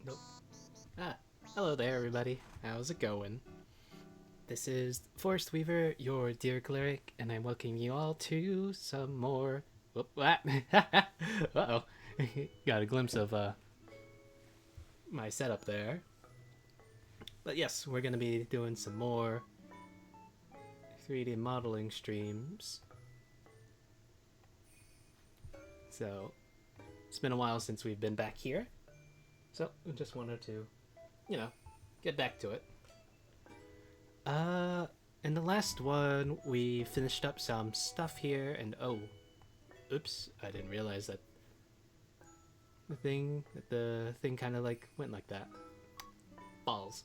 Nope. Ah, hello there, everybody. How's it going? This is Forest Weaver, your dear cleric, and I welcome you all to some more. Whoop, what? Uh oh. Got a glimpse of my setup there. But yes, we're going to be doing some more 3D modeling streams. So, it's been a while since we've been back here. So I just wanted to, you know, get back to it. In the last one, we finished up some stuff here, and oh, oops, I didn't realize that the thing kind of like went like that. Balls.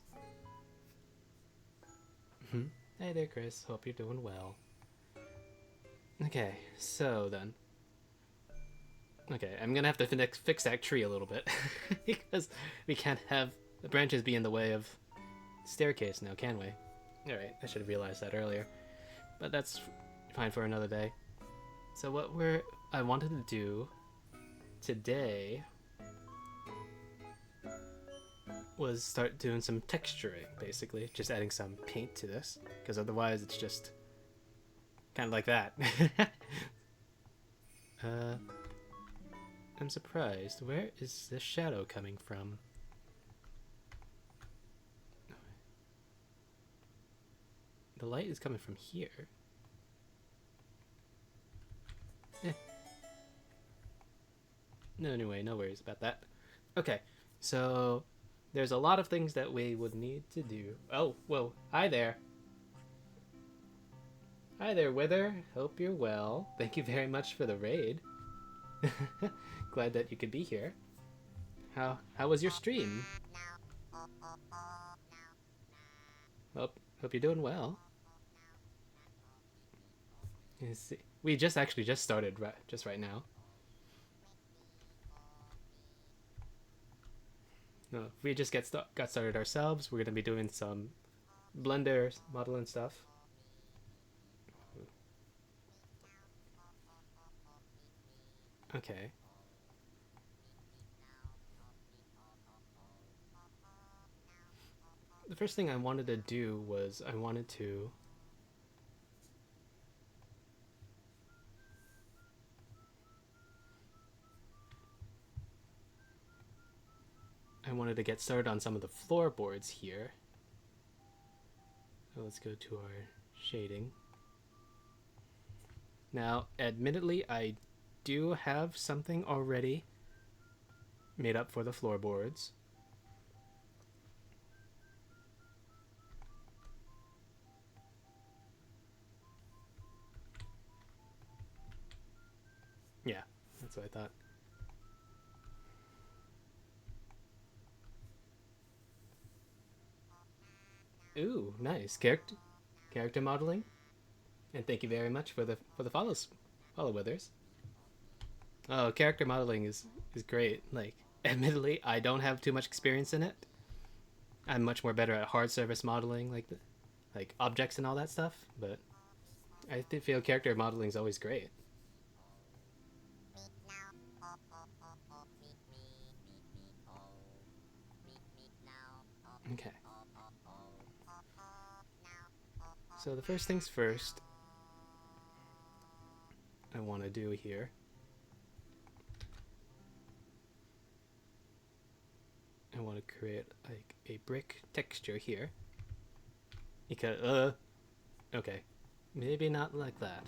Hey there, Chris. Hope you're doing well. Okay, so then. Okay, I'm gonna have to fix that tree a little bit because we can't have the branches be in the way of staircase now, can we? Alright, I should have realized that earlier. But that's fine for another day. So what I wanted to do today was start doing some texturing, basically. Just adding some paint to this, because otherwise it's just kind of like that. I'm surprised. Where is the shadow coming from? The light is coming from here. No, anyway, no worries about that. Okay, so there's a lot of things that we would need to do. Oh, whoa, hi there. Hi there, Wither. Hope you're well. Thank you very much for the raid. Glad that you could be here. How was your stream? Hope you're doing well. We just started right now. No, we just got started ourselves. We're gonna be doing some Blender modeling stuff. Okay. The first thing I wanted to do was I wanted to get started on some of the floorboards here. So let's go to our shading. Now, admittedly, I do have something already made up for the floorboards. Yeah, that's what I thought. Ooh, nice. Character modeling. And thank you very much for the follow withers. Oh, character modeling is great. Like, admittedly, I don't have too much experience in it. I'm much more better at hard surface modeling, like objects and all that stuff. But I feel character modeling is always great. Okay. So the first things first I want to do here I want to create like a brick texture here. Because okay, maybe not like that.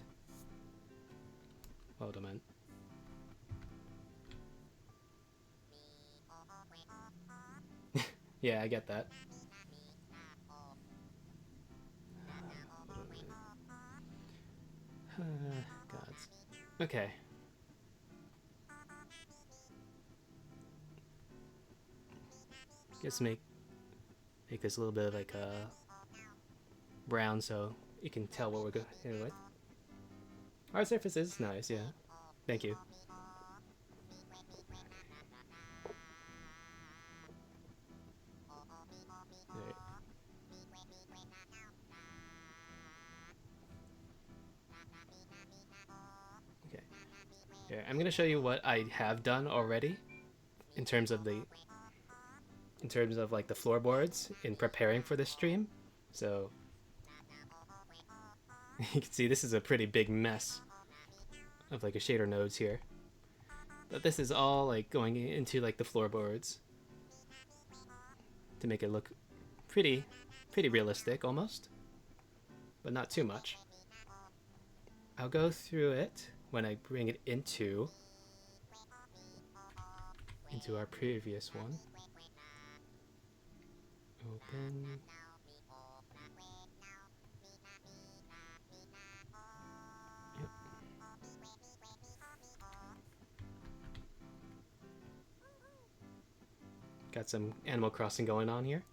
Hold a minute. Yeah, I get that. Gods. Okay. Just make this a little bit of like a brown so you can tell what we're going with. Hard surface is nice, yeah. Thank you. Right. Okay. Here, I'm gonna show you what I have done already in terms of like the floorboards in preparing for this stream. So you can see this is a pretty big mess of like a shader nodes here. But this is all like going into like the floorboards to make it look pretty realistic almost, but not too much. I'll go through it when I bring it into our previous one. Open. Yep. Got some Animal Crossing going on here.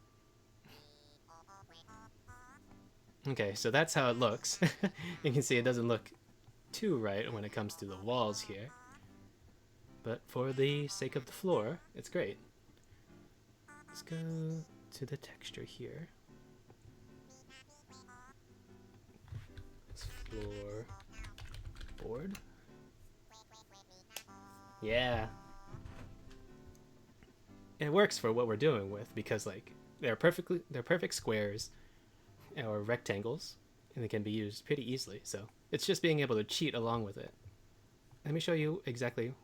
Okay, so that's how it looks. You can see it doesn't look too right when it comes to the walls here. But for the sake of the floor, it's great. Let's go to the texture here. It's floor board. Yeah. It works for what we're doing with because like they're perfect squares or rectangles and they can be used pretty easily. So it's just being able to cheat along with it. Let me show you exactly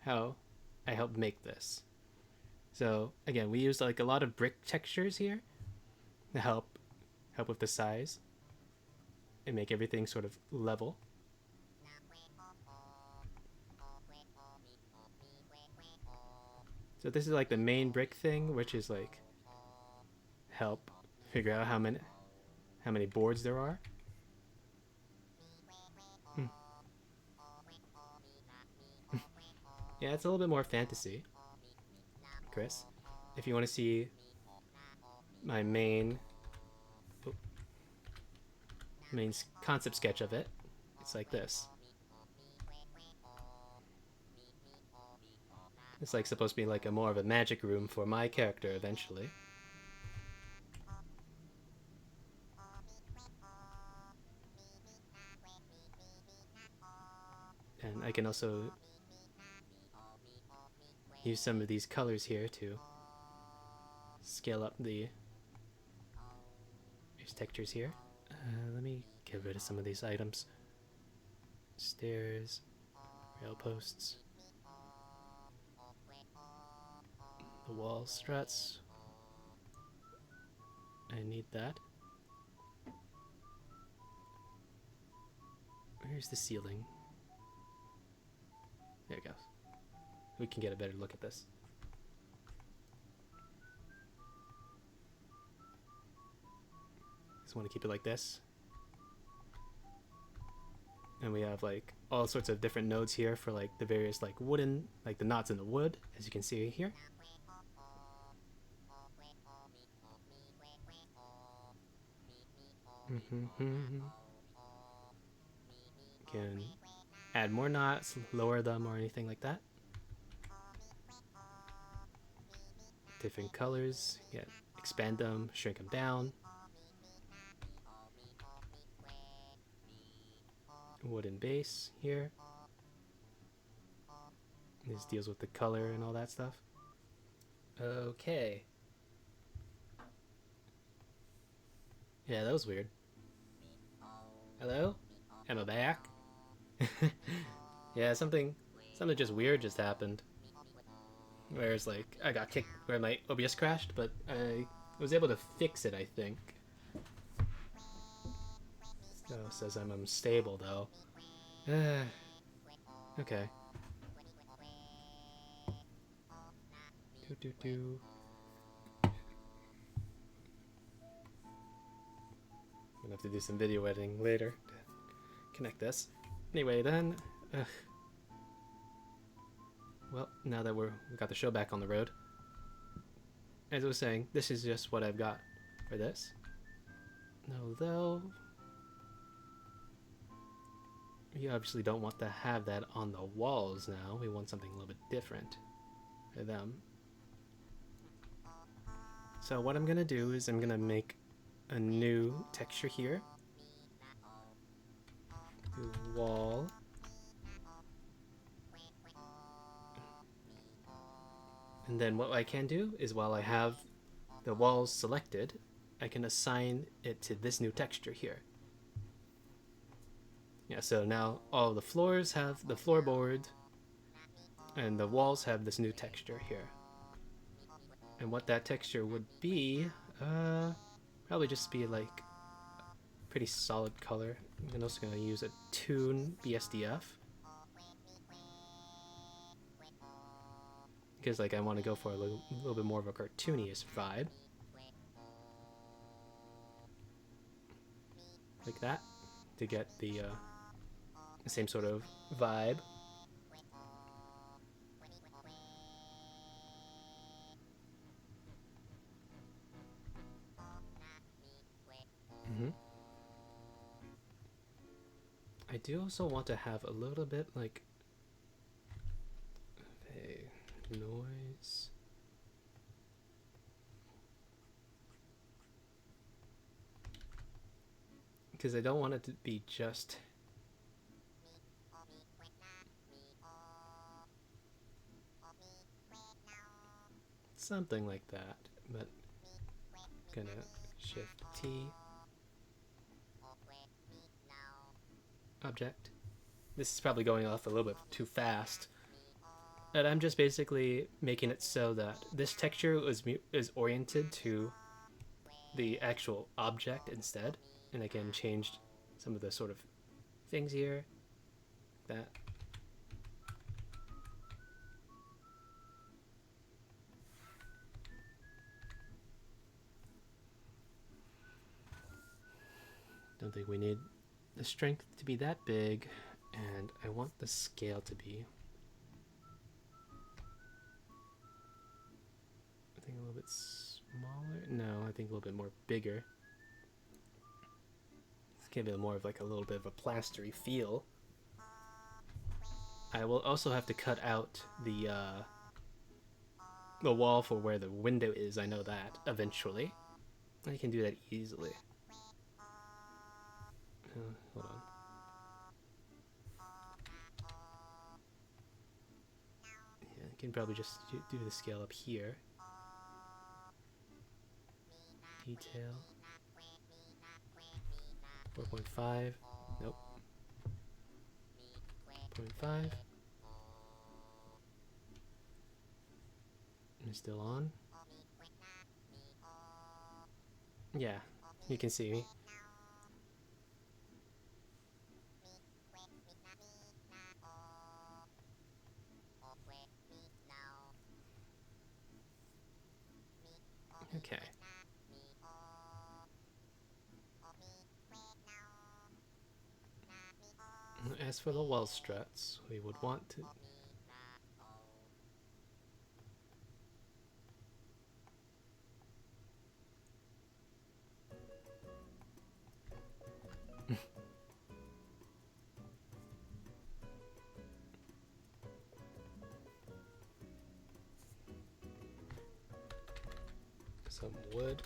how I helped make this. So again, we used like a lot of brick textures here to help with the size and make everything sort of level. So this is like the main brick thing, which is like help figure out how many boards there are. Yeah, it's a little bit more fantasy, Chris. If you want to see my main concept sketch of it, it's like this. It's like supposed to be like a more of a magic room for my character eventually. And I can also use some of these colors here to scale up these textures here. Let me get rid of some of these items. Stairs, rail posts, the wall struts. I need that. Where's the ceiling? There it goes. We can get a better look at this. Just want to keep it like this. And we have like all sorts of different nodes here for like the various like wooden, like the knots in the wood, as you can see here. Can add more knots, lower them, or anything like that. Different colors, yeah, expand them, shrink them down. Wooden base here. This deals with the color and all that stuff. Okay. Yeah, that was weird. Hello? Am I back? Yeah, something just weird just happened. Whereas like I got kicked where my OBS crashed, but I was able to fix it, I think. Oh, says I'm unstable though. Okay. I'm gonna have to do some video editing later to connect this. Anyway, then. Well, now that we got the show back on the road, as I was saying, this is just what I've got for this. Although we obviously don't want to have that on the walls now. We want something a little bit different for them. So what I'm gonna do is I'm gonna make a new texture here. Do wall. And then what I can do is while I have the walls selected, I can assign it to this new texture here. Yeah, so now all the floors have the floorboard and the walls have this new texture here. And what that texture would be, probably just be like pretty solid color. I'm also going to use a Toon BSDF. Because like I want to go for a little bit more of a cartooniest vibe. like that to get the same sort of vibe. Mm-hmm. I do also want to have a little bit like a noise. Because I don't want it to be just something like that, but gonna shift T object. This is probably going off a little bit too fast. And I'm just basically making it so that this texture is oriented to the actual object instead, and I can change some of the sort of things here, like that. Don't think we need the strength to be that big, and I want the scale to be, I think, a little bit smaller. No, I think a little bit more bigger. Let's give it more of like a little bit of a plastery feel. I will also have to cut out the wall for where the window is. I know that eventually. I can do that easily. Hold on. Yeah, I can probably just do the scale up here. Detail. 4.5. Nope. 0.5. I'm still on. Yeah, you can see me. Okay. As for the wall struts, we would want to some wood.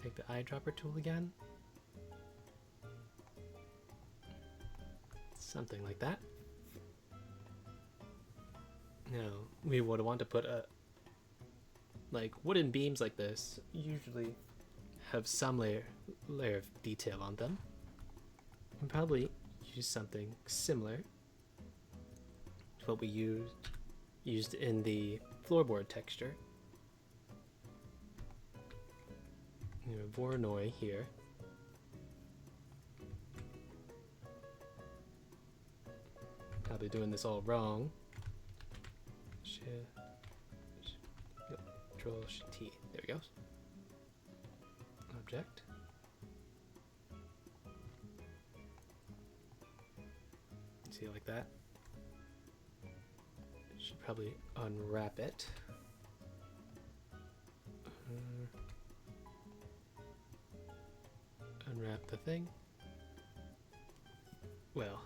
Take the eyedropper tool again. Something like that. Now, we would want to put a, like, wooden beams like this usually have some layer of detail on them. And probably use something similar to what we used in the floorboard texture. Voronoi here. Probably doing this all wrong. Control T. There we go. Object. See it like that. Should probably unwrap it. Unwrap the thing. Well.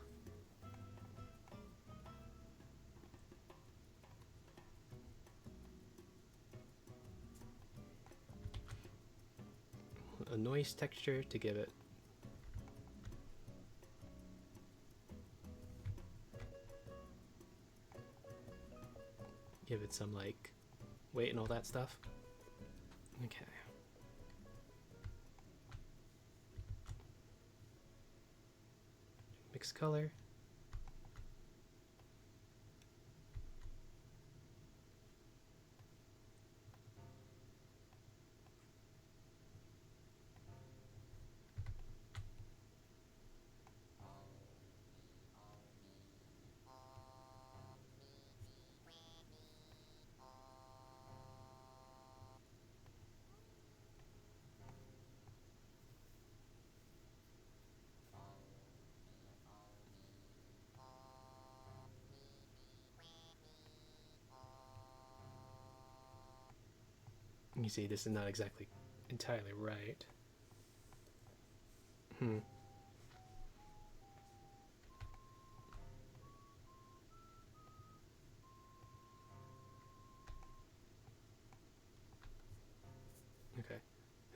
A noise texture to give it some like weight and all that stuff. Okay. Mix color. You see, this is not exactly entirely right. Okay.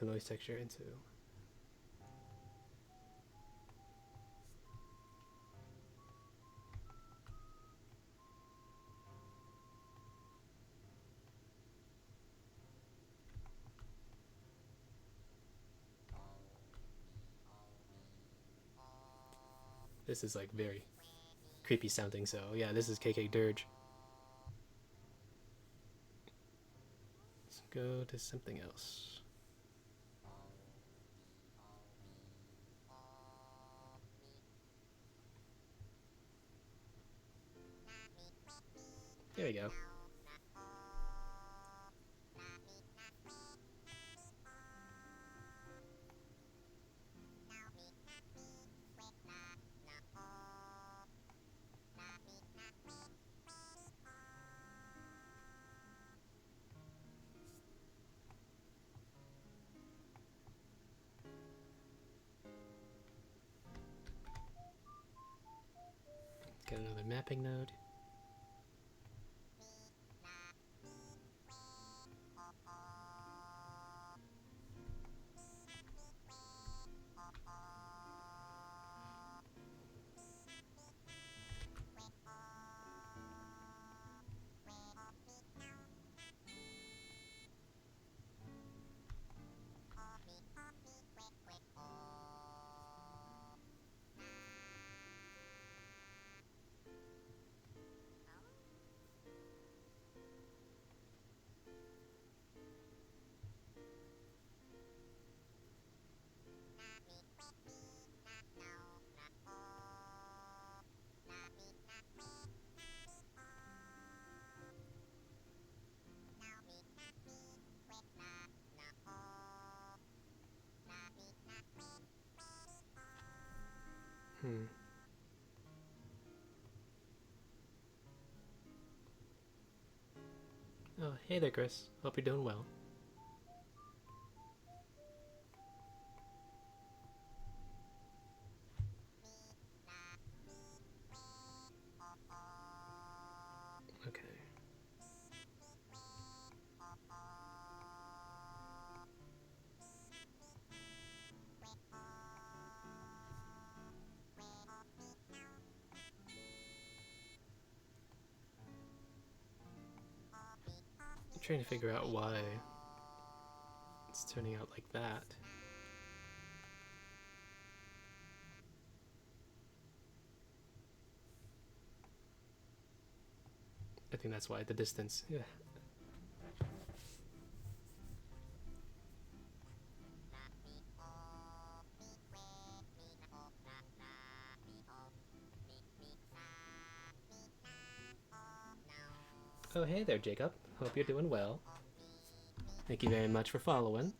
The noise texture into. This is like very creepy sounding, so yeah, this is KK Dirge. Let's go to something else. There we go. Get another mapping node. Oh, hey there, Chris. Hope you're doing well. Okay. I'm trying to figure out why it's turning out like that. I think that's why, the distance. Yeah. Oh, hey there, Jacob. Hope you're doing well. Thank you very much for following.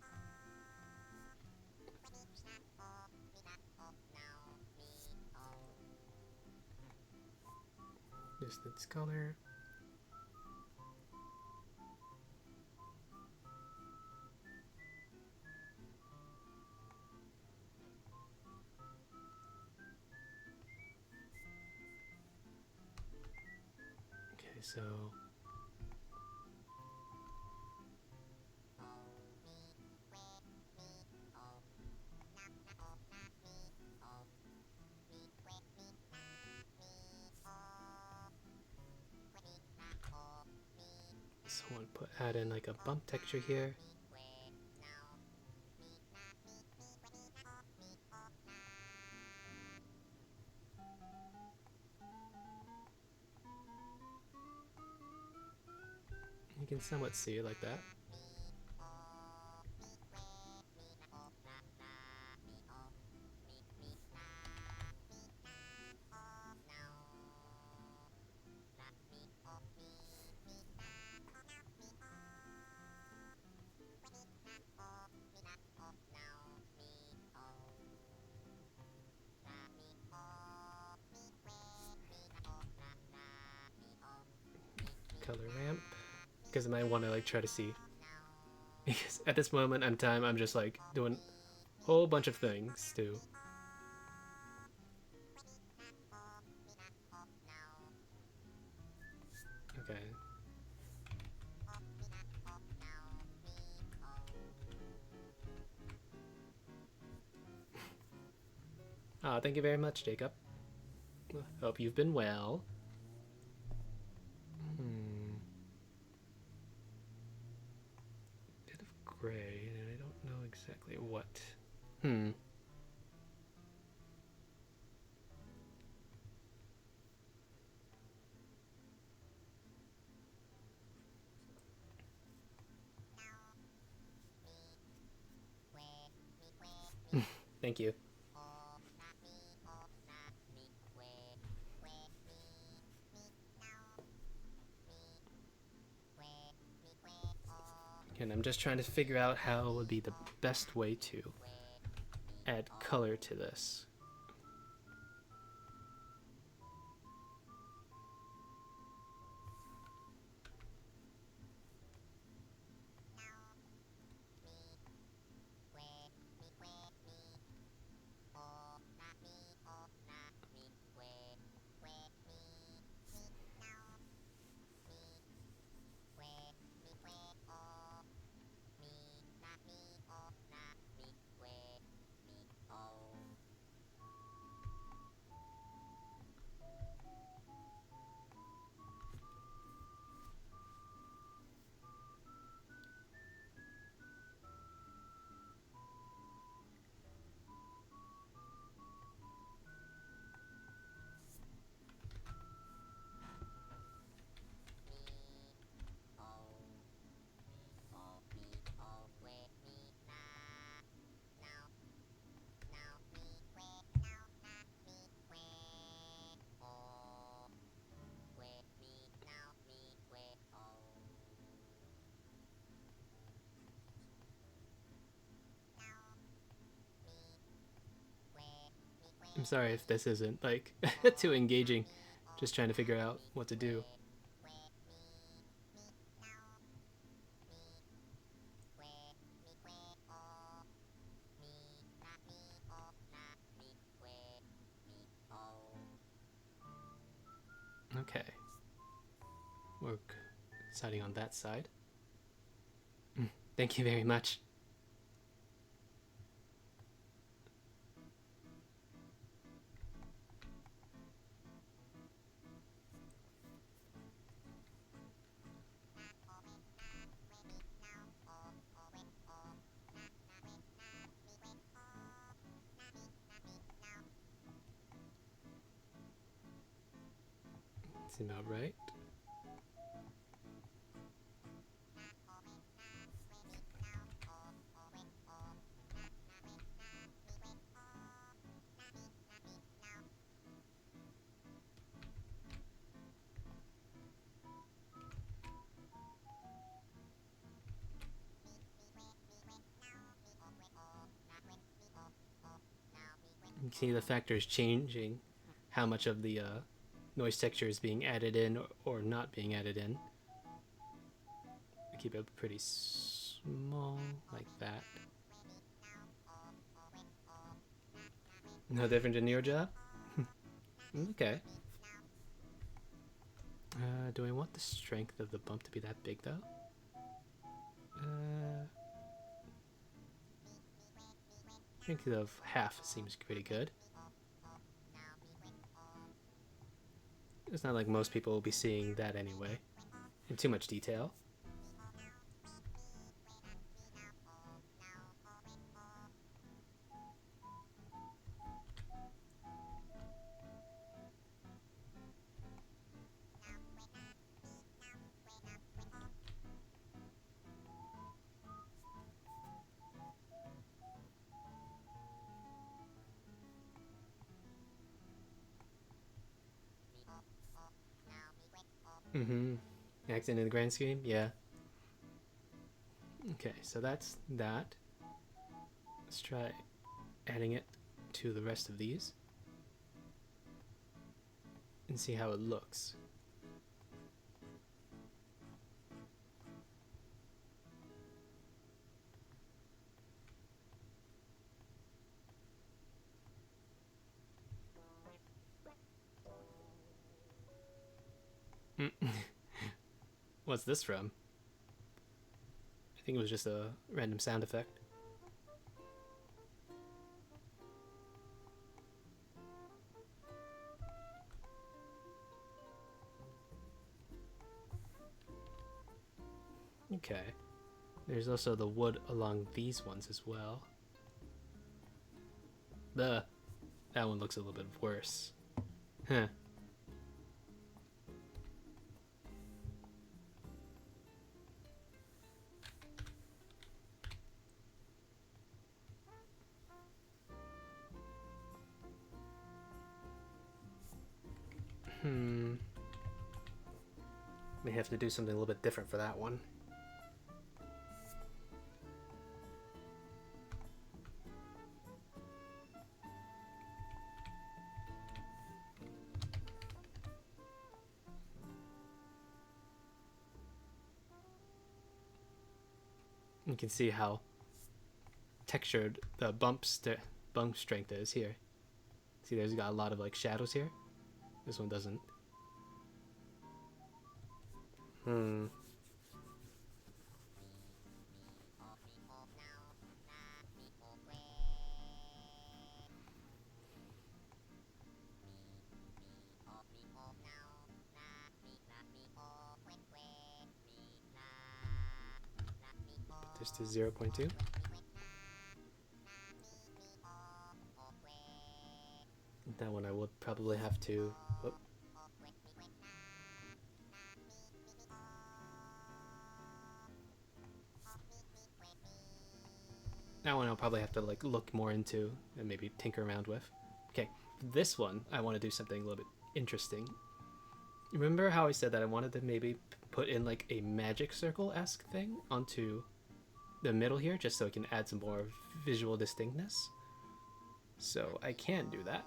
Distance color. Okay, so someone add in like a bump texture here. You can somewhat see it like that. Color ramp, because I might want to like try to see Because at this moment in time, I'm just like doing a whole bunch of things too. Okay. Ah, thank you very much, Jacob. Hope you've been well. Hmm. Bit of gray, and I don't know exactly what. Hmm. Thank you. And I'm just trying to figure out how would be the best way to add color to this. I'm sorry if this isn't like too engaging. Just trying to figure out what to do. Okay. We're deciding on that side. Thank you very much. Seems about right. You can see the factors changing, how much of the noise texture is being added in or not being added in. I keep it pretty small, like that. No different in your job? Okay. Do I want the strength of the bump to be that big, though? Strength of half seems pretty good. It's not like most people will be seeing that anyway, in too much detail. Mm-hmm. Accent in the grand scheme? Yeah. Okay, so that's that. Let's try adding it to the rest of these and see how it looks. What's this from? I think it was just a random sound effect. Okay. There's also the wood along these ones as well. That one looks a little bit worse. Huh. May have to do something a little bit different for that one. You can see how textured the bump strength is here. See, there's got a lot of like shadows here. This one doesn't. Just to 0.2. That one I would probably have to. Whoop. That one I'll probably have to like look more into and maybe tinker around with. Okay, this one I want to do something a little bit interesting. Remember how I said that I wanted to maybe put in like a magic circle-esque thing onto the middle here, just so it can add some more visual distinctness? So I can do that.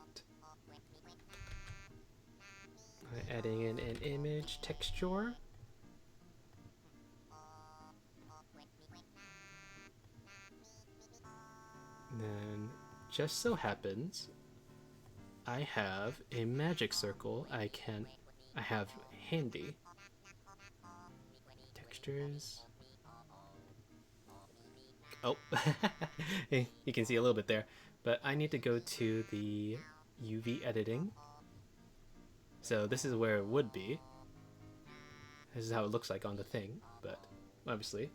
I'm adding in an image texture. And then, just so happens, I have a magic circle I have handy. Textures. Oh, you can see a little bit there, but I need to go to the UV editing. So this is where it would be. This is how it looks like on the thing, but obviously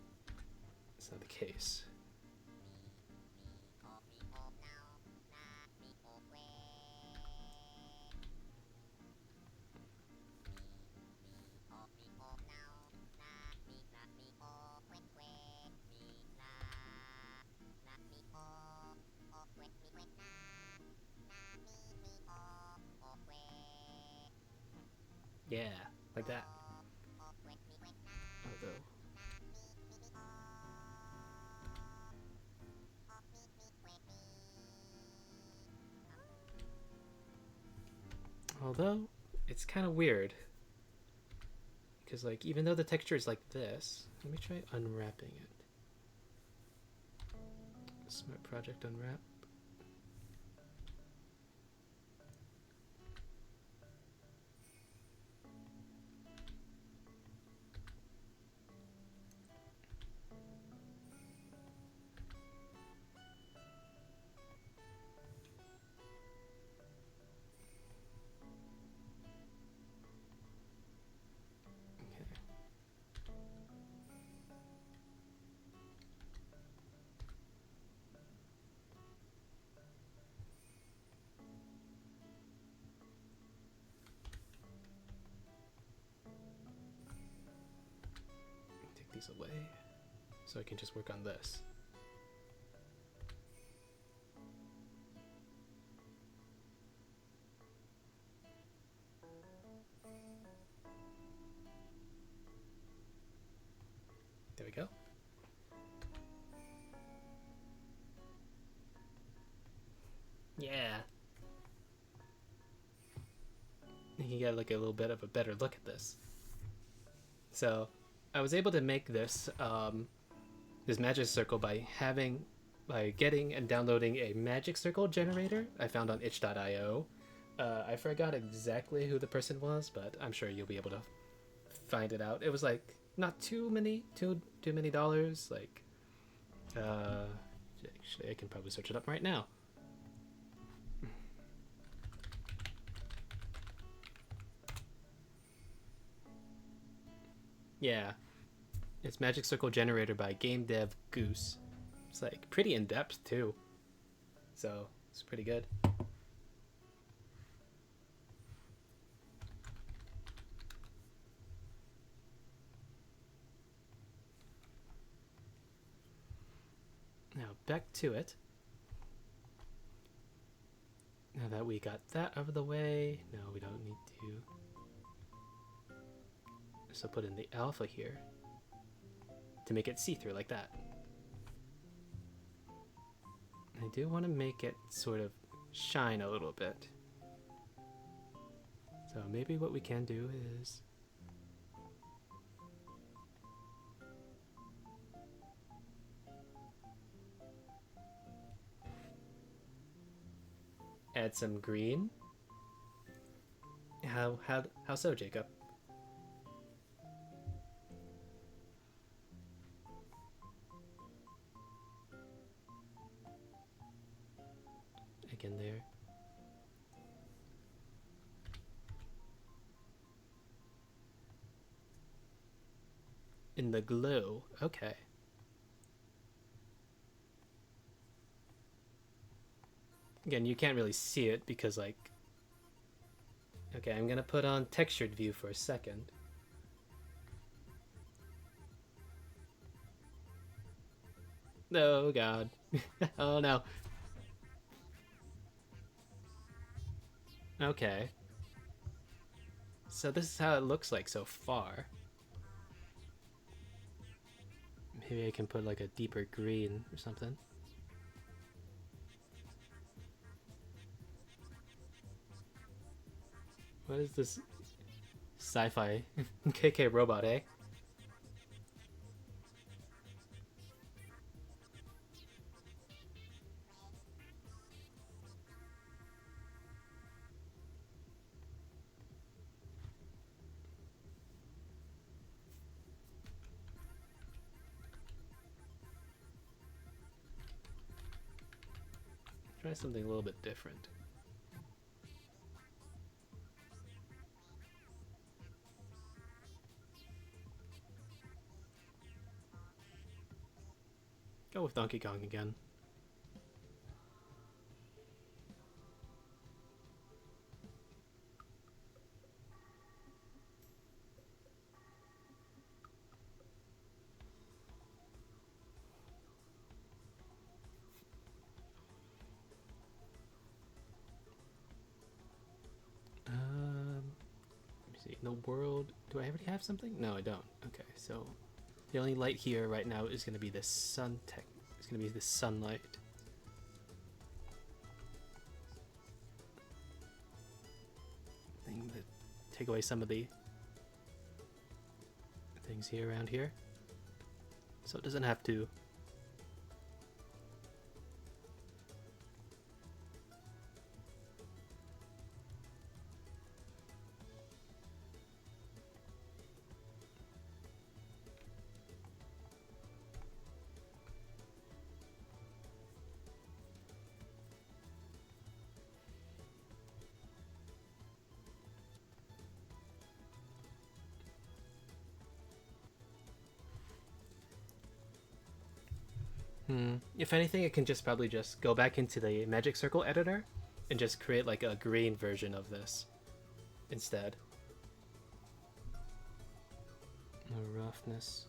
it's not the case. Yeah, like that. Although it's kind of weird because like even though the texture is like this, let me try unwrapping it. Smart Project Unwrap. These away so I can just work on this. There we go. Yeah. You get like a little bit of a better look at this. So I was able to make this this magic circle by getting and downloading a magic circle generator I found on itch.io. I forgot exactly who the person was, but I'm sure you'll be able to find it out. It was like not too many dollars. Like, actually, I can probably search it up right now. Yeah, it's Magic Circle Generator by Game Dev Goose. It's like pretty in depth too, so it's pretty good. Now back to it. Now that we got that out of the way, no, we don't need to. So put in the alpha here to make it see-through like that. I do want to make it sort of shine a little bit. So maybe what we can do is add some green. How so, Jacob? Again there. In the glow, okay. Again, you can't really see it because like, okay, I'm gonna put on textured view for a second. Oh god. Oh no. Okay. So this is how it looks like so far. Maybe I can put like a deeper green or something. What is this sci-fi KK robot, eh? Try something a little bit different. Go with Donkey Kong again. Let me see. In the world, do I already have something? No, I don't. Okay, so the only light here right now is going to be the sun tech. It's going to be the sunlight. Thing that take away some of the things here around here, so it doesn't have to. If anything, it can just probably just go back into the Magic Circle editor and just create like a green version of this instead. The roughness.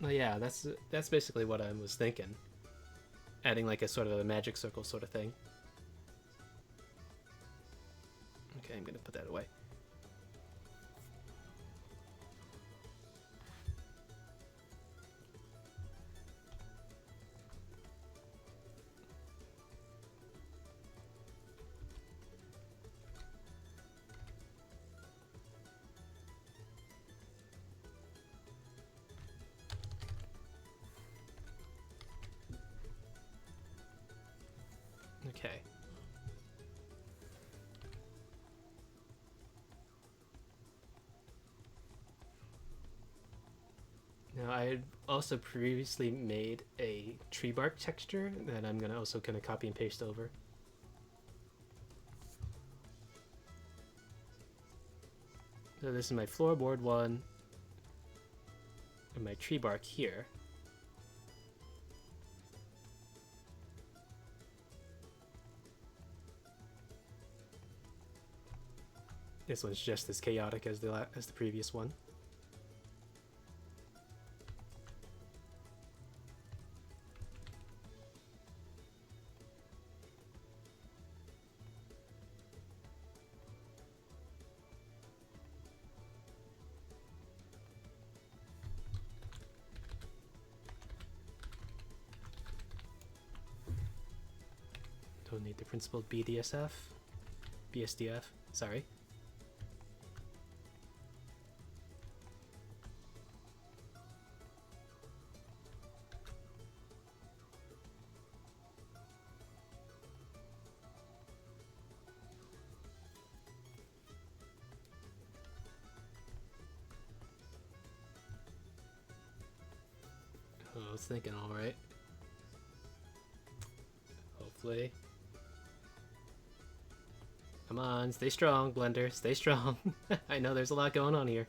Well, yeah, that's basically what I was thinking. Adding like a sort of a Magic Circle sort of thing. Okay, I'm gonna put that away. Okay. Now, I had also previously made a tree bark texture that I'm gonna also kind of copy and paste over. So this is my floorboard one, and my tree bark here. This one's just as chaotic as the previous one. Don't need the principled BSDF, sorry. Oh, I was thinking alright. Hopefully. Come on, stay strong, Blender, stay strong. I know there's a lot going on here.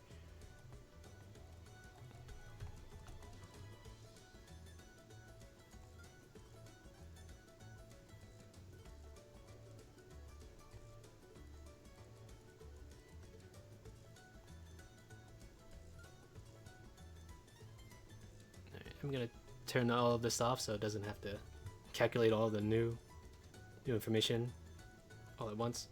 Alright, I'm gonna turn all of this off so it doesn't have to calculate all the new information all at once.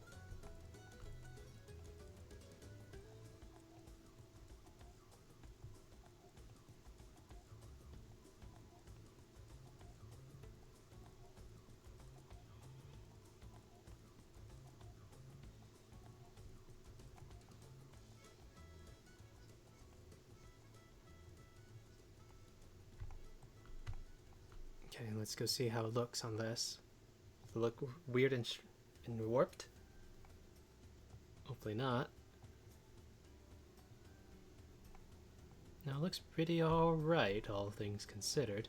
Okay, let's go see how it looks on this. Does it look weird and warped? Hopefully not. Now it looks pretty alright, all things considered.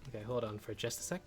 Okay, hold on for just a sec.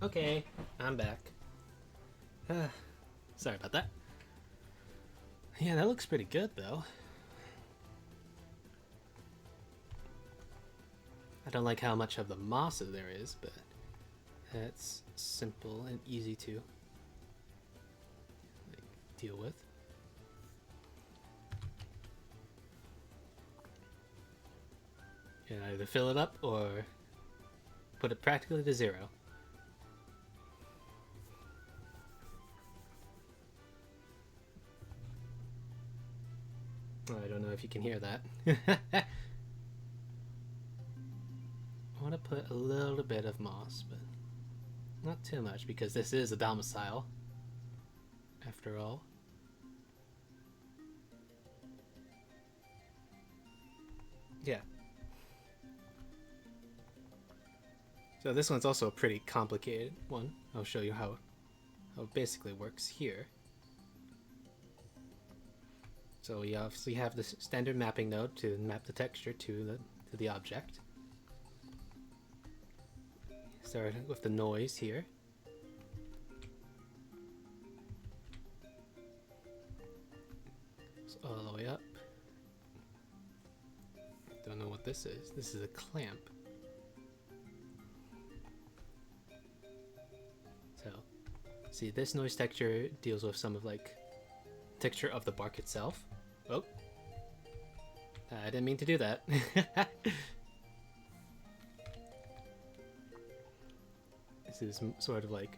Okay, I'm back. Sorry about that. Yeah, that looks pretty good though. I don't like how much of the moss there is, but that's simple and easy to like, deal with. You can either fill it up or put it practically to 0. I don't know if you can hear that. I want to put a little bit of moss, but not too much because this is a domicile, after all. Yeah. So this one's also a pretty complicated one. I'll show you how it basically works here. So we obviously have the standard mapping node to map the texture to the object. Start with the noise here. So all the way up. Don't know what this is. This is a clamp. So, see, this noise texture deals with some of like texture of the bark itself. Oh, I didn't mean to do that. This is sort of like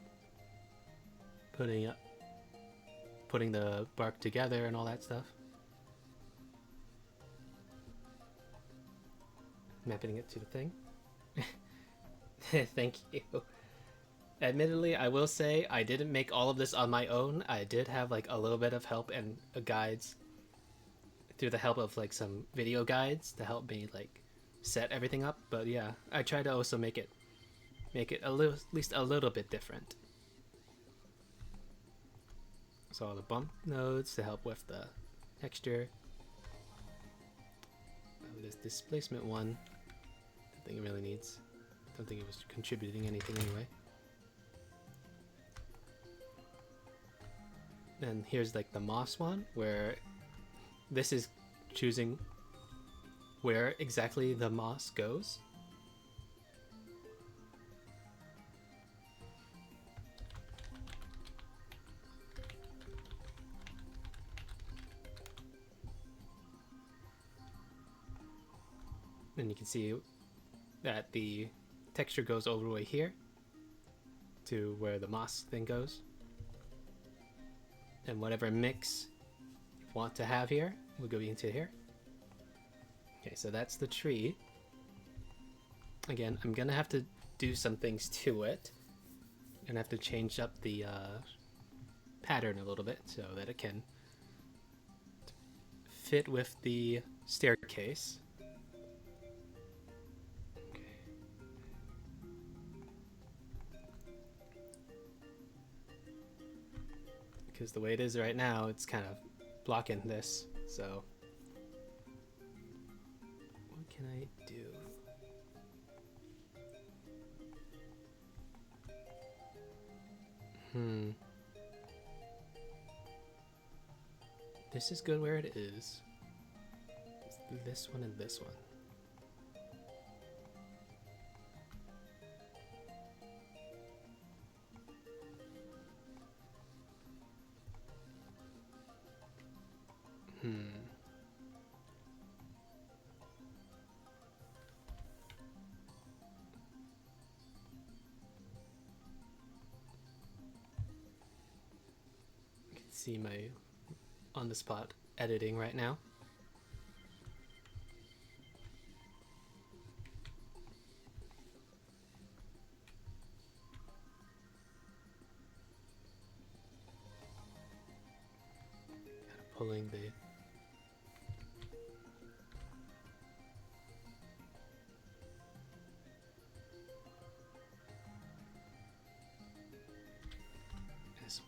putting the bark together and all that stuff. Mapping it to the thing. Thank you. Admittedly, I will say I didn't make all of this on my own. I did have like a little bit of help and guides through the help of like some video guides to help me like set everything up. But yeah, I try to also make it a little, at least a little bit different. So all the bump nodes to help with the texture. This displacement one, I don't think it really needs. I don't think it was contributing anything anyway. And here's like the moss one, where this is choosing where exactly the moss goes. And you can see that the texture goes all the way here to where the moss thing goes. And whatever mix you want to have here will go into here. Okay, so that's the tree. Again, I'm gonna have to do some things to it. I'm gonna have to change up the pattern a little bit so that it can fit with the staircase. Because the way it is right now, it's kind of blocking this. So what can I do? This is good where it is. It's this one and this one. You can see my on the spot editing right now. Kind of pulling the SY,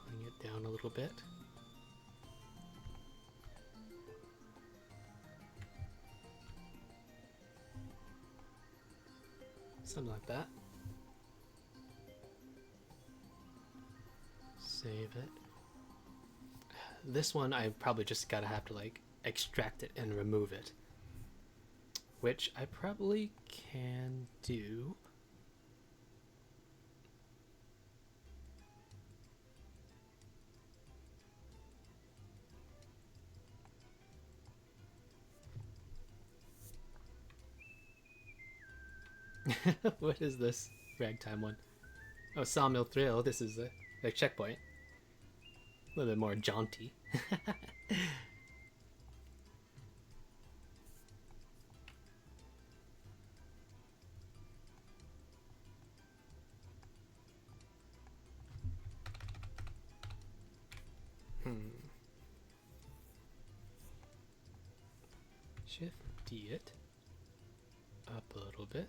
pulling it down a little bit. Something like that. Save it. This one I probably just gotta have to like extract it and remove it, which I probably can do. What is this ragtime one? Oh, Sawmill Thrill. This is a checkpoint. A little bit more jaunty. Shift D it up a little bit.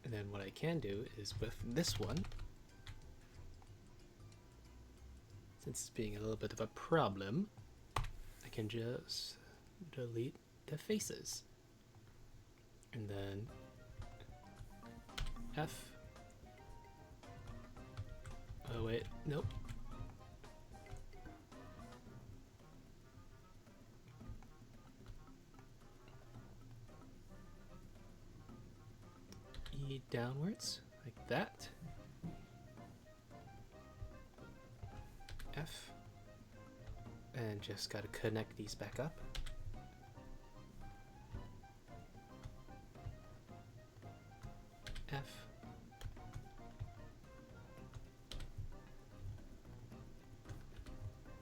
And then what I can do is with this one, since it's being a little bit of a problem, I can just delete the faces. And then F. Oh wait, nope. E downwards, like that. F. And just gotta connect these back up. F.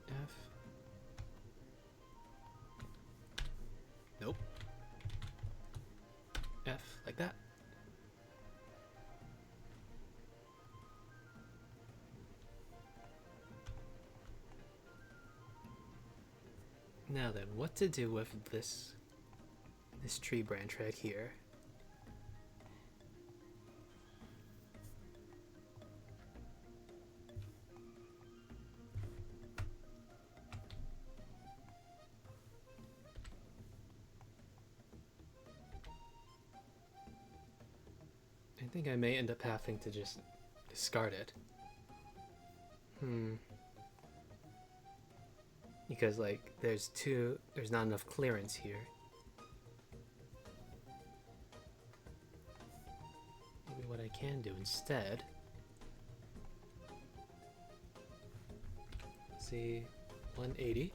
F. Nope. F, like that. Now then, what to do with this tree branch right here? I think I may end up having to just discard it. Because like there's not enough clearance here. Maybe what I can do instead, see, 180.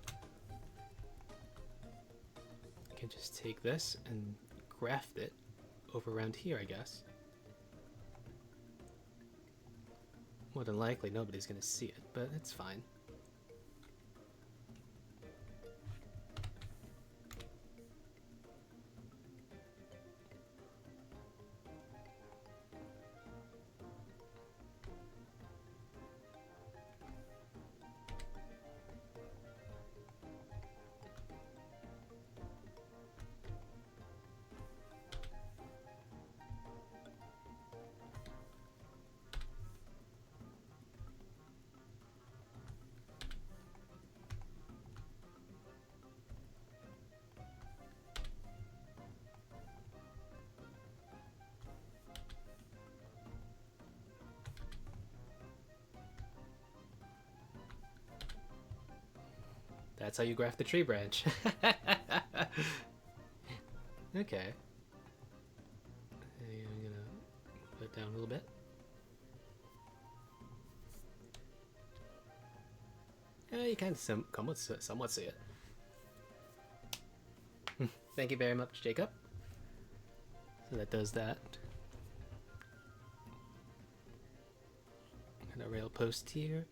I can just take this and graft it over around here, I guess. More than likely nobody's gonna see it, but it's fine. That's how you graft the tree branch. Okay. I'm gonna move it down a little bit. Yeah, you can somewhat see it. Thank you very much, Jacob. So that does that. And a rail post here.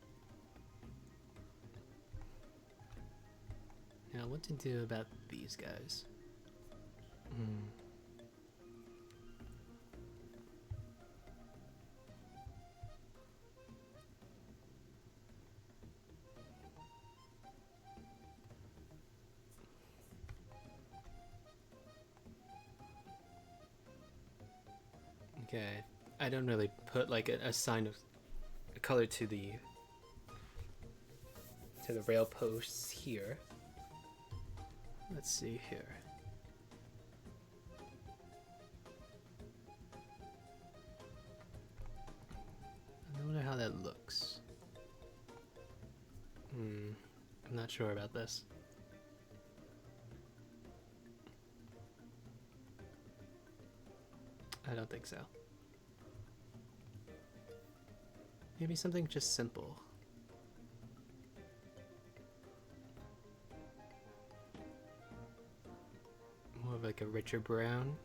Now, what to do about these guys? Okay, I don't really put like a sign of a color to the rail posts here. Let's see here. I wonder how that looks. I'm not sure about this. I don't think so. Maybe something just simple. More of like a richer brown.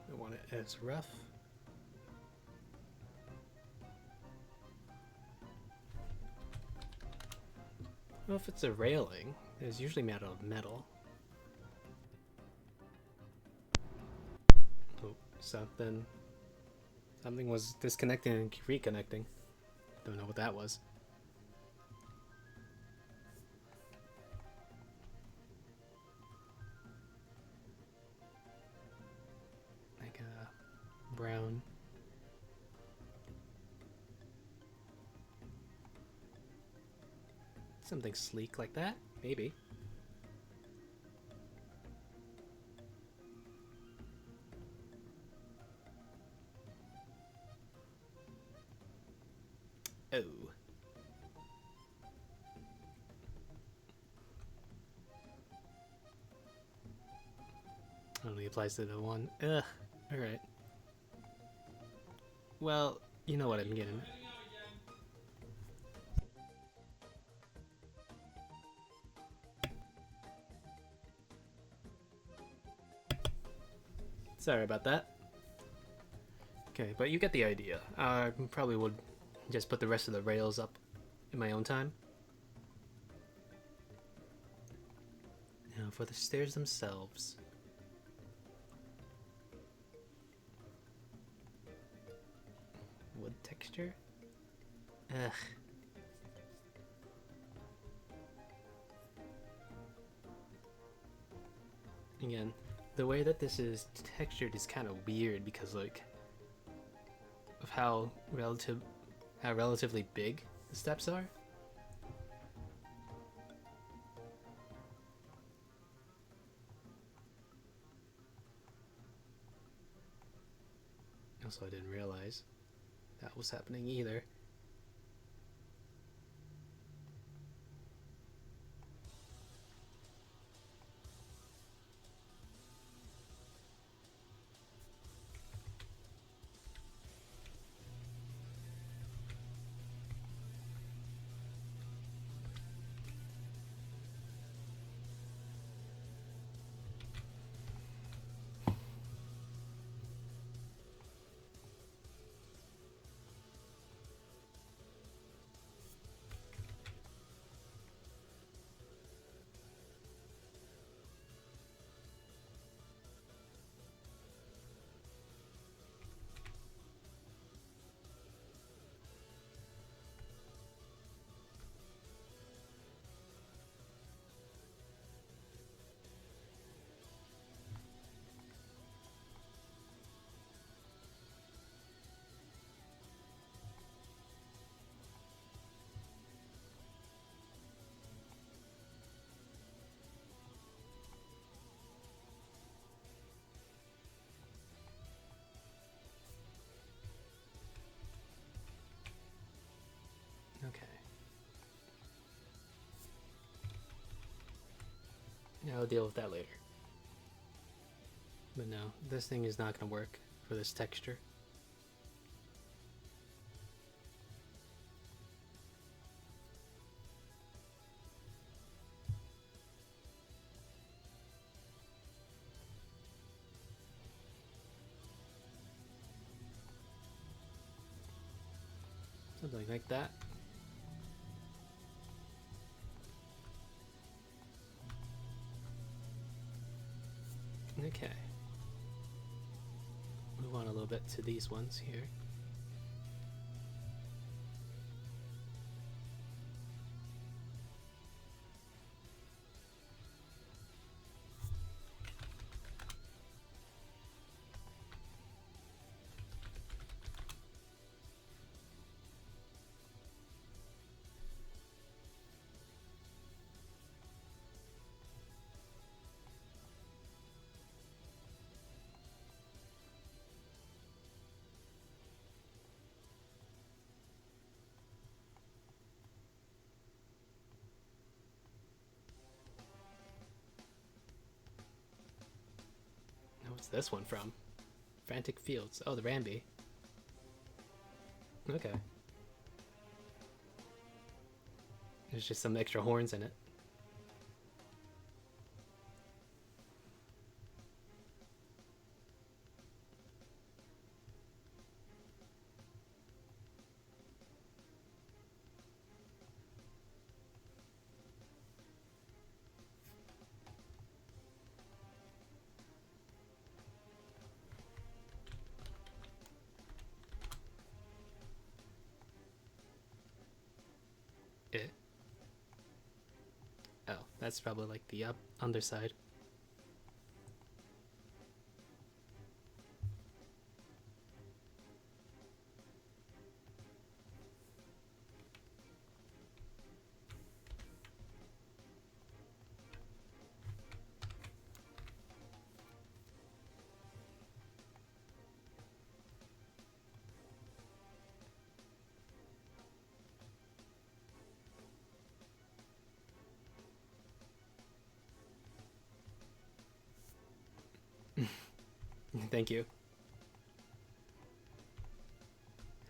Don't want it as rough. Well, if it's a railing, it's usually made out of metal. Oh, something was disconnecting and reconnecting. Don't know what that was. Like a brown. Something sleek like that, maybe. Oh. Only applies to the one. Ugh. Alright. Well, you know what I'm getting. Sorry about that. Okay, but you get the idea. I probably would just put the rest of the rails up in my own time. Now for the stairs themselves. Wood texture? Ugh. Again, the way that this is textured is kind of weird because like of how relatively big the steps are. Also, I didn't realize that was happening either. Okay. Yeah, I'll deal with that later. But no, this thing is not going to work for this texture. Something like that. Okay. Move on a little bit to these ones here. this one from? Frantic Fields. Oh, the Ramby. Okay. There's just some extra horns in it. Oh, that's probably like the underside. Thank you.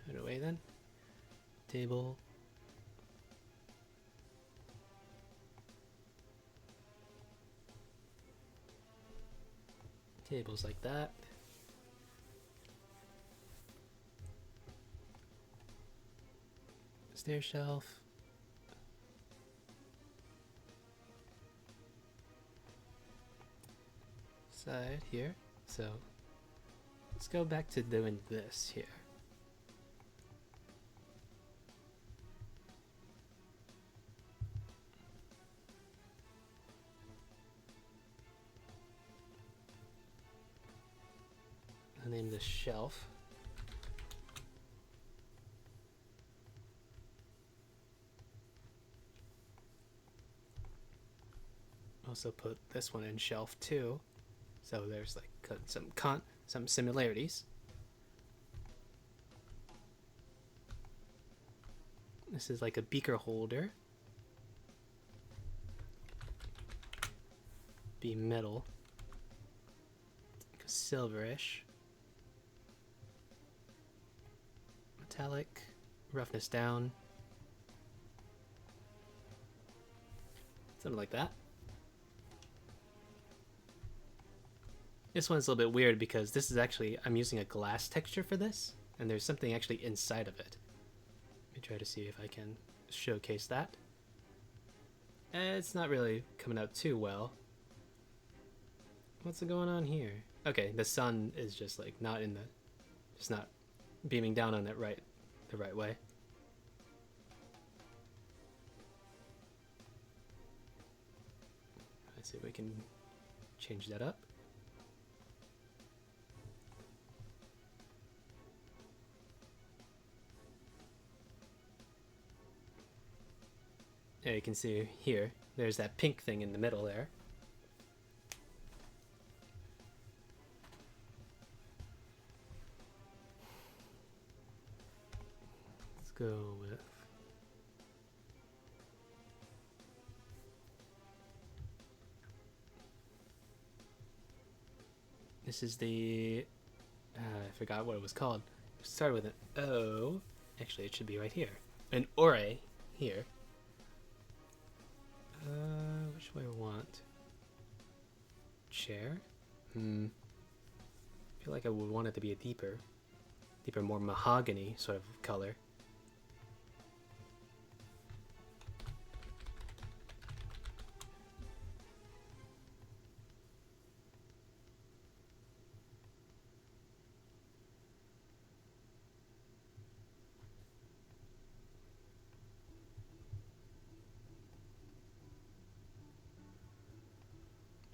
Put it away then. Table. Tables like that. Stair shelf. Side here. So let's go back to doing this here. I'll name this shelf. Also put this one in shelf too. So there's like some similarities. This is like a beaker holder. Be metal. Silverish. Metallic. Roughness down. Something like that. This one's a little bit weird because this is actually, I'm using a glass texture for this, and there's something actually inside of it. Let me try to see if I can showcase that. It's not really coming out too well. What's going on here? Okay, the sun is just like not in the, just not beaming down on it the right way. Let's see if we can change that up. Yeah, you can see here, there's that pink thing in the middle there. Let's go with... This is the... I forgot what it was called. It started with an O. Actually, it should be right here. An ore here. Which way I want? Chair? I feel like I would want it to be a deeper, more mahogany sort of color.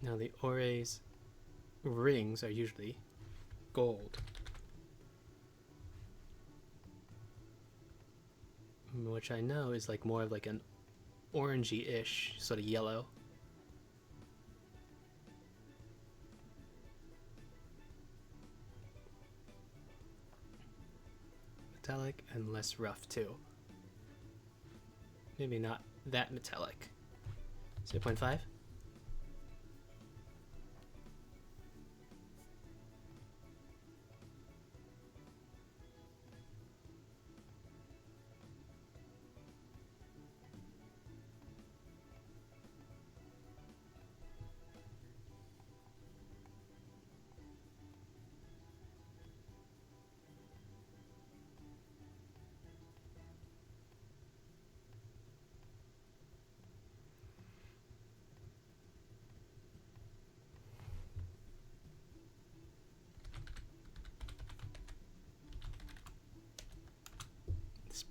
Now the ore's rings are usually gold, which I know is like more of like an orangey-ish sort of yellow. Metallic and less rough too. Maybe not that metallic. 0.5.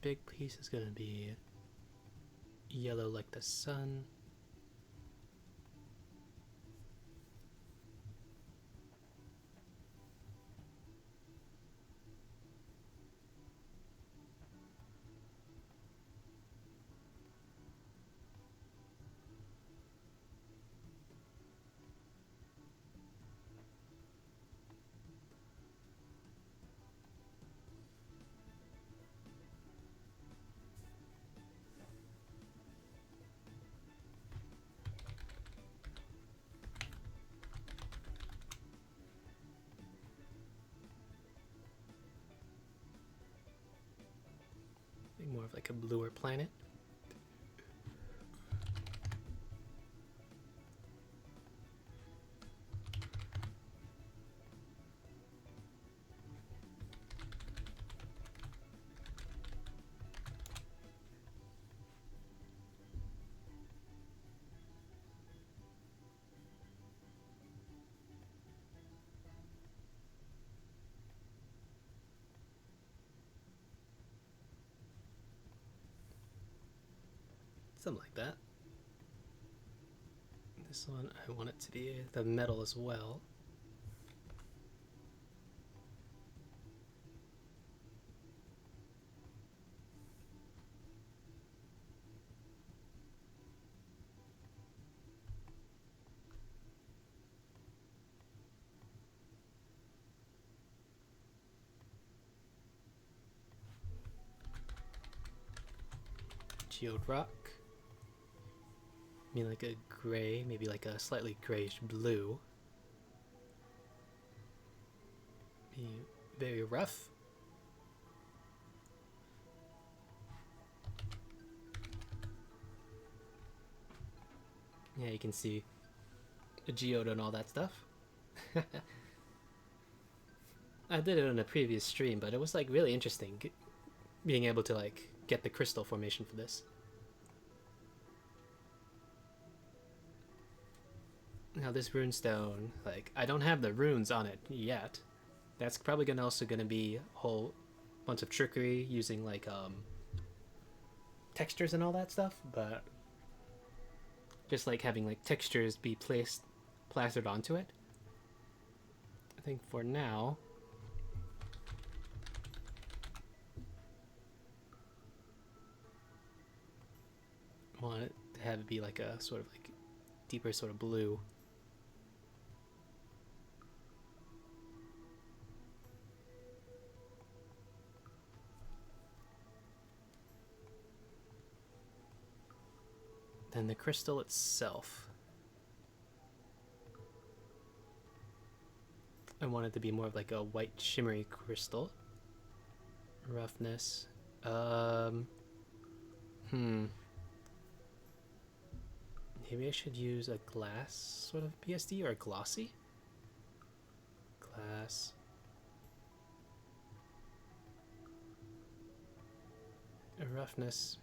big piece is gonna be yellow like the sun. More of like a bluer planet. Something like that. This one, I want it to be the metal as well. Geode rock. I mean, like a gray, maybe like a slightly grayish blue. Be very rough. Yeah, you can see a geode and all that stuff. I did it on a previous stream, but it was like really interesting being able to like get the crystal formation for this. Now this runestone, like, I don't have the runes on it yet. That's probably also gonna be a whole bunch of trickery using like textures and all that stuff, but just like having like textures be plastered onto it. I think for now, I want it to have it be like a sort of like deeper sort of blue. Then the crystal itself, I want it to be more of like a white shimmery crystal. Roughness. Maybe I should use a glass sort of PSD or a glossy? Glass. A roughness.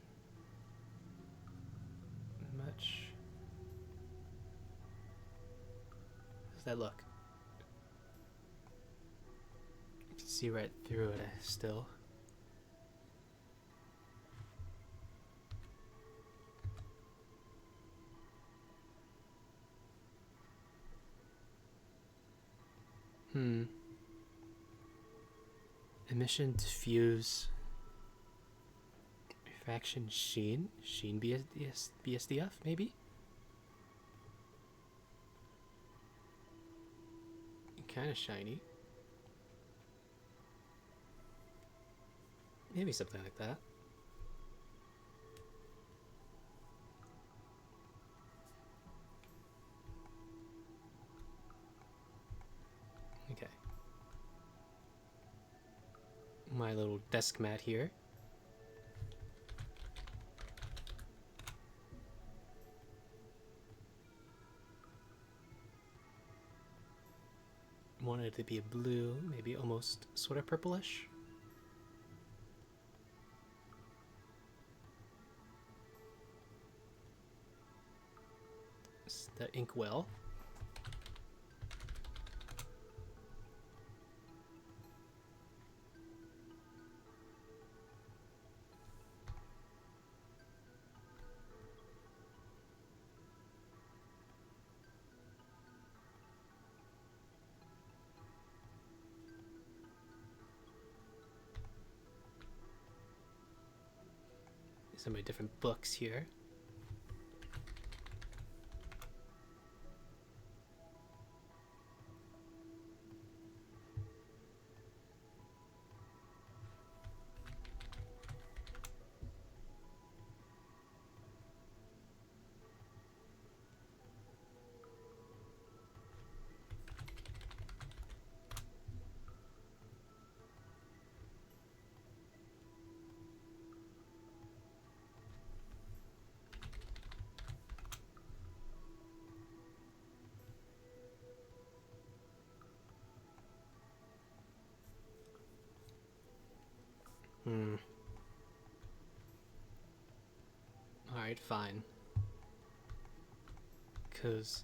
Much. How's that look? You can see right through it still. Emission diffuse. Refraction sheen. Sheen BSDF maybe? Kinda shiny. Maybe something like that. Okay. My little desk mat here. Wanted it to be a blue, maybe almost sort of purplish. It's the inkwell. So many different books here. Alright, fine. Because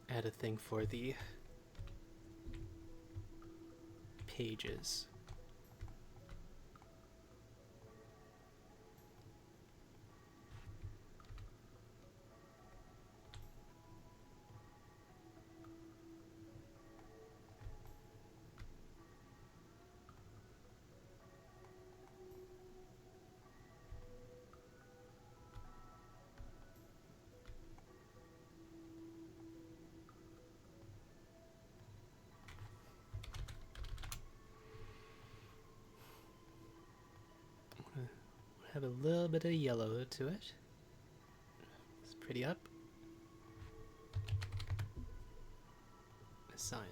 add a thing for the pages. Have a little bit of yellow to it. It's pretty up. A sign.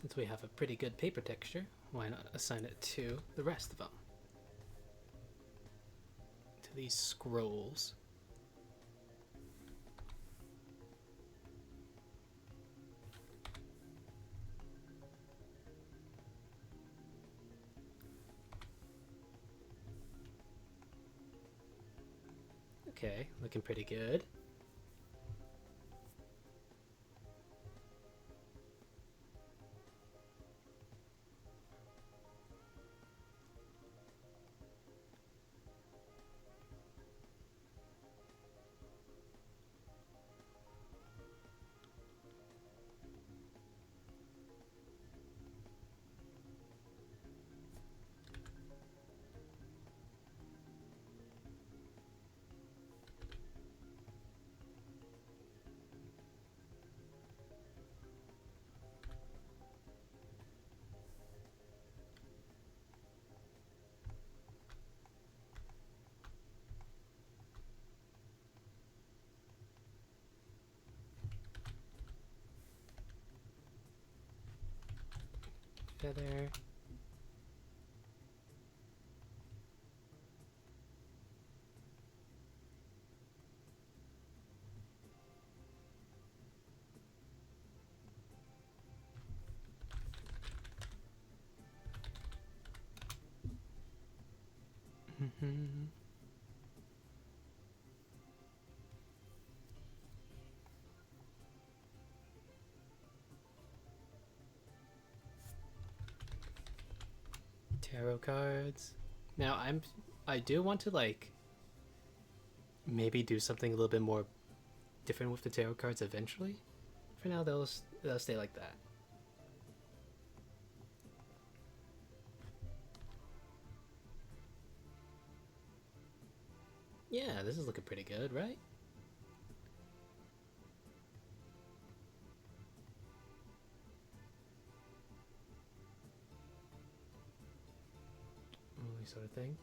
Since we have a pretty good paper texture, why not assign it to the rest of them? To these scrolls. Okay, looking pretty good. together. Tarot cards. Now I do want to like maybe do something a little bit more different with the tarot cards eventually. For now, they'll stay like that. Yeah, this is looking pretty good, right? Sort of thing.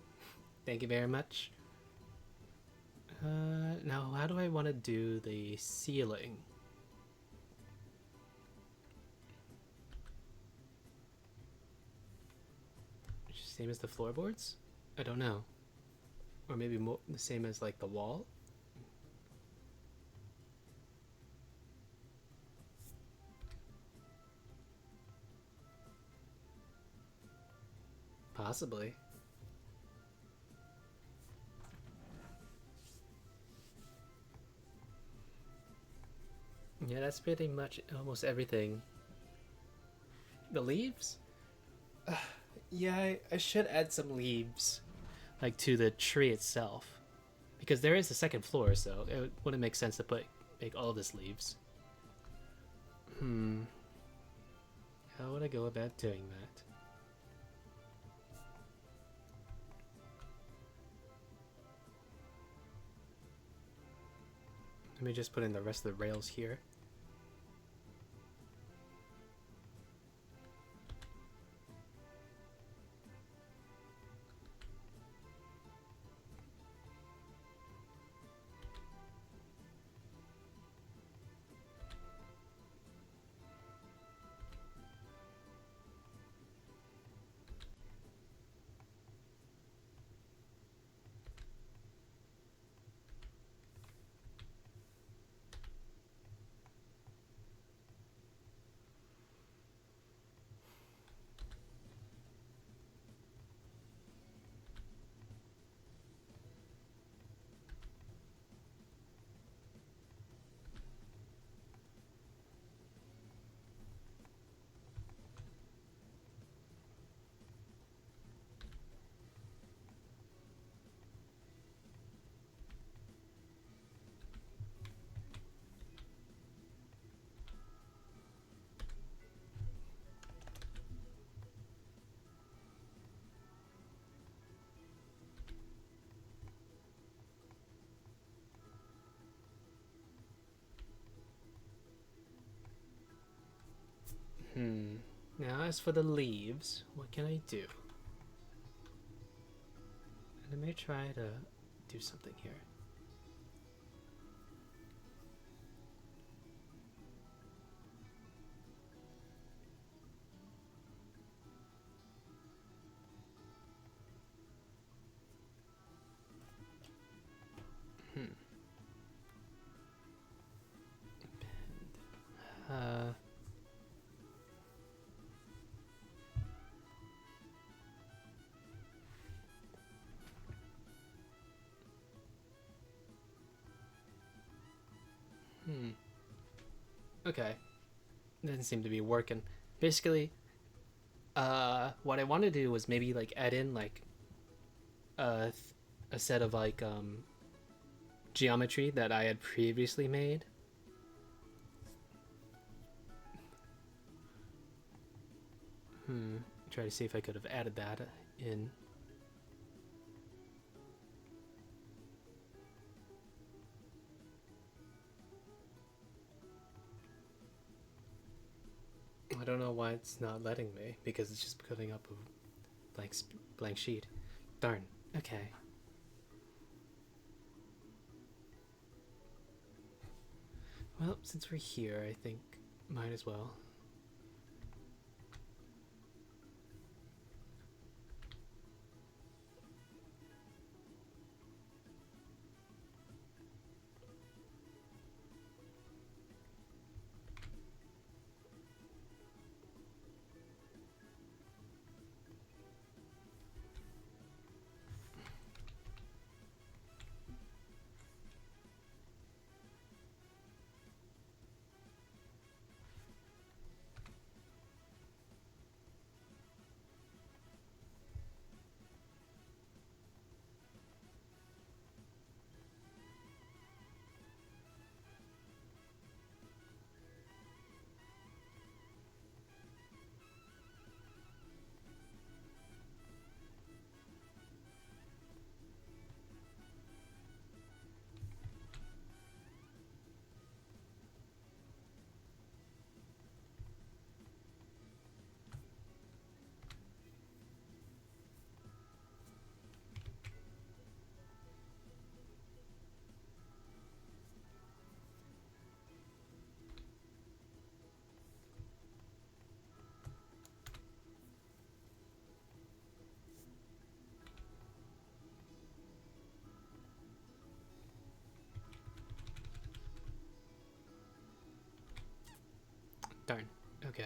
Thank you very much. Now how do I want to do the ceiling? Same as the floorboards? I don't know. Or maybe more the same as like the wall? Possibly. Yeah, that's pretty much almost everything. The leaves? Yeah, I should add some leaves, like to the tree itself, because there is a second floor, so it wouldn't make sense to make all this leaves. How would I go about doing that? Let me just put in the rest of the rails here. Now, as for the leaves, what can I do? Let me try to do something here. Uh, Okay. Doesn't seem to be working. Basically, what I wanted to do was maybe like add in like a set of like geometry that I had previously made. Try to see if I could have added that in. I don't know why it's not letting me, because it's just putting up a blank sheet. Darn. Okay. Well, since we're here, I think might as well. Darn. Okay.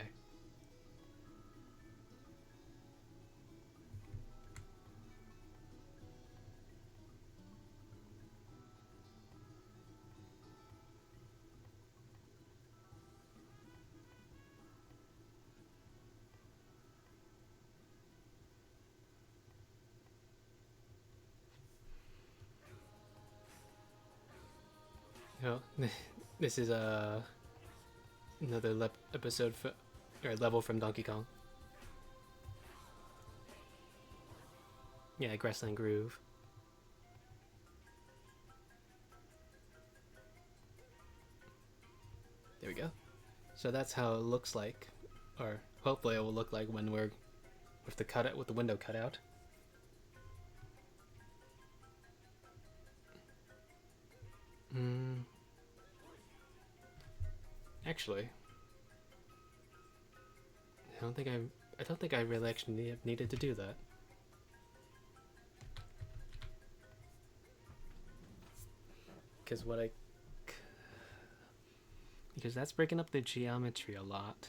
Oh, this is another episode or level from Donkey Kong. Yeah, Grassland Groove. There we go. So that's how it looks like, or hopefully it will look like when we're with the window cut out. Actually, I don't think I really actually needed to do that. Because that's breaking up the geometry a lot.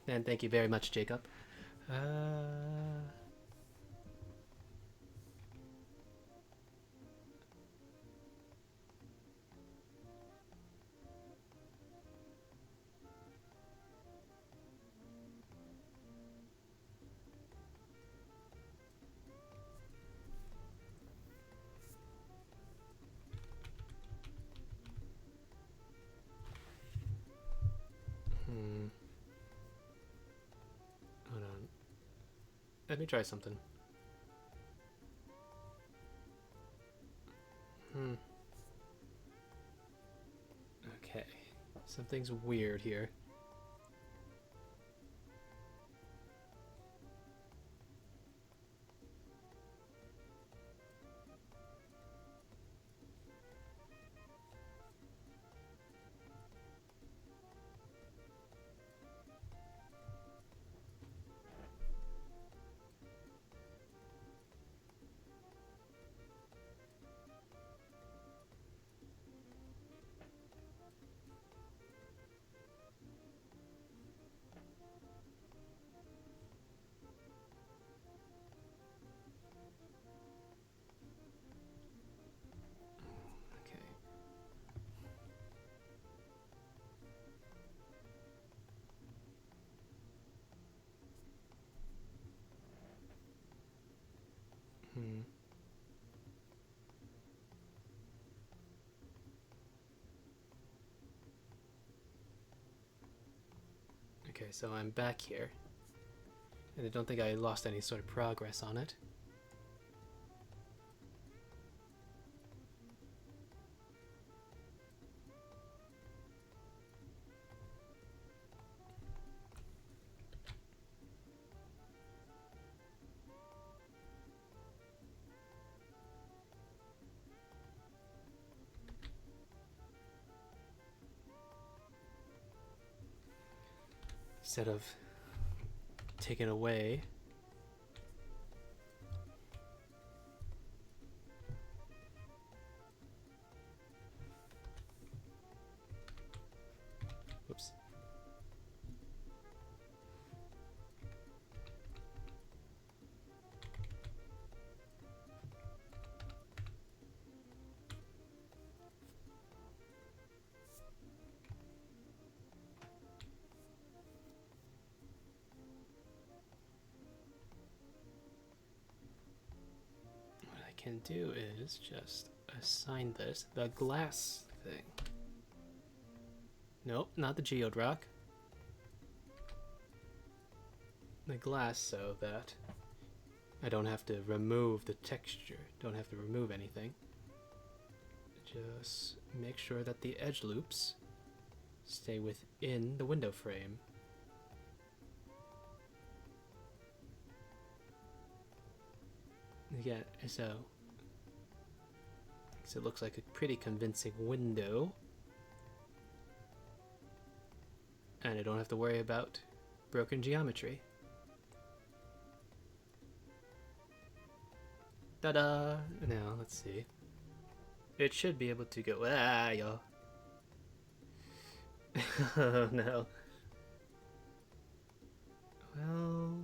And thank you very much, Jacob. Hold on. Let me try something. Okay. Something's weird here. Okay, so I'm back here. And I don't think I lost any sort of progress on it. Instead of taking away. Whoops. Can do is just assign this the glass thing. Nope, not the geode rock. The glass, so that I don't have to remove the texture, don't have to remove anything. Just make sure that the edge loops stay within the window frame. Yeah, so it looks like a pretty convincing window. And I don't have to worry about broken geometry. Ta-da! Now, let's see. it should be able to go. Ah, y'all. Oh no. Well,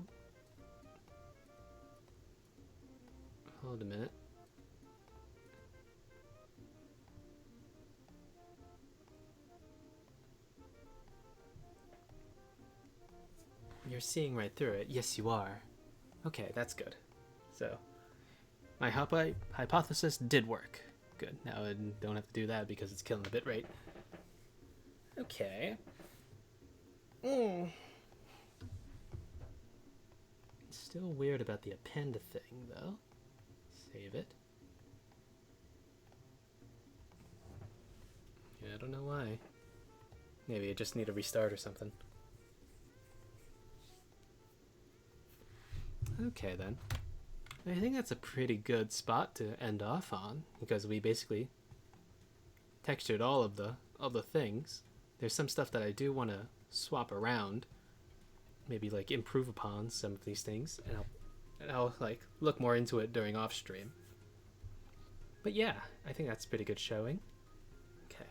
hold a minute. You're seeing right through it. Yes, you are. Okay, that's good. So, my hypothesis did work. Good. Now I don't have to do that because it's killing the bitrate. Okay. Still weird about the append thing, though. Save it. Yeah, I don't know why. Maybe I just need a restart or something. Okay, then. I think that's a pretty good spot to end off on, because we basically textured all of the things. There's some stuff that I do want to swap around, maybe like improve upon some of these things, and I'll like look more into it during off stream. But yeah, I think that's pretty good showing. Okay.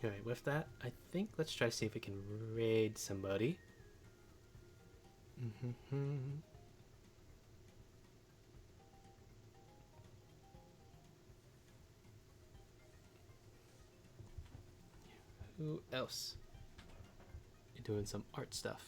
Alright, with that, I think let's try to see if we can raid somebody. Who else? You're doing some art stuff.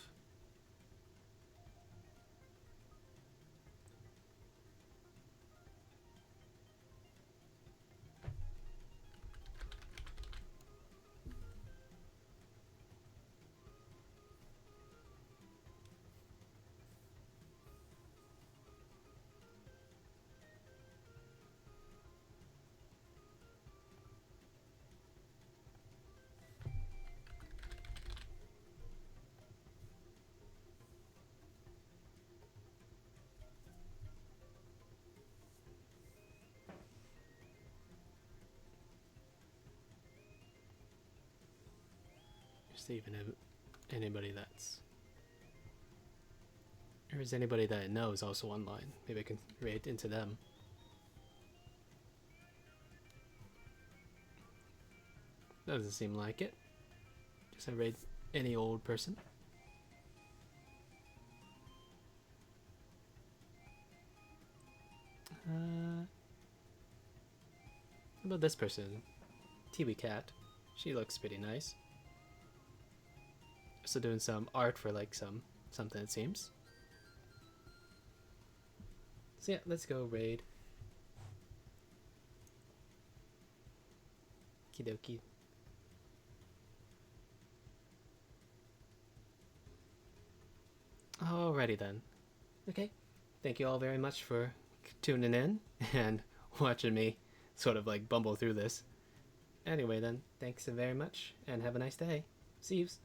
Just even anybody that's, or is anybody that I know is also online? Maybe I can raid into them. Doesn't seem like it. Just I raid any old person. How about this person? Tiwi Cat. She looks pretty nice. Also doing some art for like something it seems. So yeah, let's go raid. Kidoki. Alrighty then. Okay. Thank you all very much for tuning in and watching me sort of like bumble through this. Anyway then, thanks very much and have a nice day. See yous.